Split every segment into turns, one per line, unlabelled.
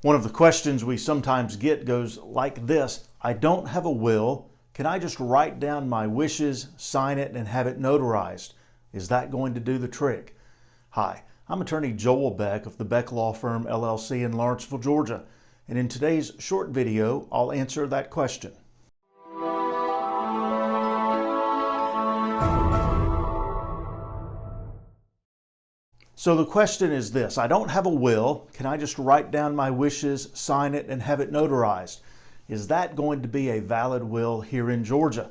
One of the questions we sometimes get goes like this: I don't have a will. Can I just write down my wishes, sign it, and have it notarized? Is that going to do the trick? Hi, I'm attorney Joel Beck of the Beck Law Firm LLC in Lawrenceville, Georgia. And in today's short video, I'll answer that question. So the question is this: I don't have a will. Can I just write down my wishes, sign it, and have it notarized? Is that going to be a valid will here in Georgia?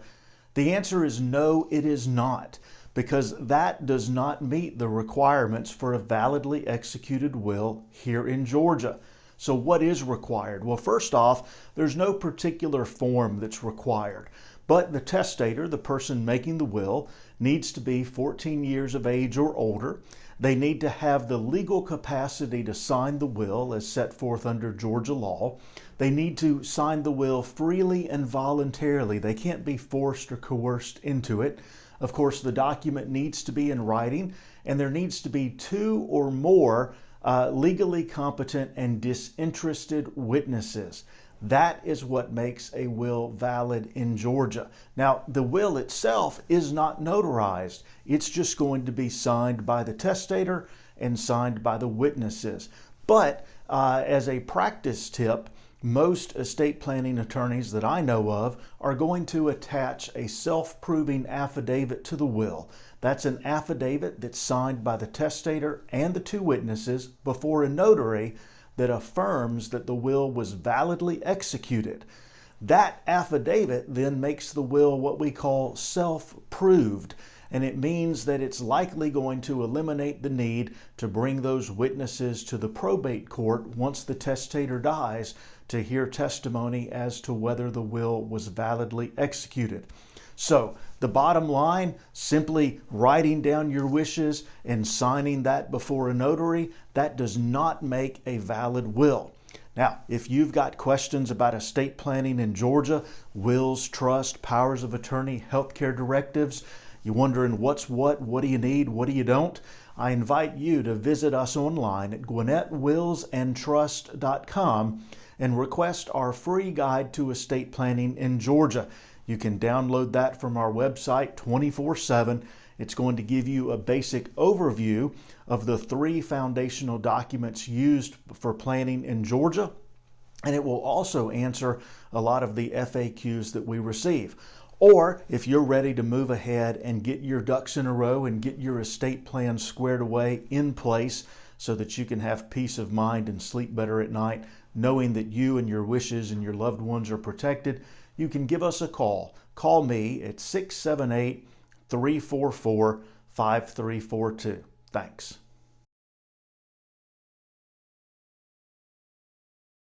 The answer is no, it is not, because that does not meet the requirements for a validly executed will here in Georgia. So what is required? Well, first off, there's no particular form that's required, but the testator, the person making the will, needs to be 14 years of age or older. They need to have the legal capacity to sign the will as set forth under Georgia law. They need to sign the will freely and voluntarily. They can't be forced or coerced into it. Of course, the document needs to be in writing, and there needs to be 2 or more legally competent and disinterested witnesses. That is what makes a will valid in Georgia. Now, the will itself is not notarized. It's just going to be signed by the testator and signed by the witnesses. But as a practice tip, most estate planning attorneys that I know of are going to attach a self-proving affidavit to the will. That's an affidavit that's signed by the testator and the 2 witnesses before a notary that affirms that the will was validly executed. That affidavit then makes the will what we call self-proved, and it means that it's likely going to eliminate the need to bring those witnesses to the probate court once the testator dies to hear testimony as to whether the will was validly executed. So the bottom line, simply writing down your wishes and signing that before a notary, that does not make a valid will. Now, if you've got questions about estate planning in Georgia, wills, trust, powers of attorney, healthcare directives, you're wondering what's what do you need, what do you don't, I invite you to visit us online at GwinnettWillsAndTrust.com and request our free guide to estate planning in Georgia. You can download that from our website 24/7. It's going to give you a basic overview of the 3 foundational documents used for planning in Georgia, and it will also answer a lot of the FAQs that we receive. Or if you're ready to move ahead and get your ducks in a row and get your estate plan squared away in place so that you can have peace of mind and sleep better at night, knowing that you and your wishes and your loved ones are protected, you can give us a call. Call me at 678-344-5342. Thanks.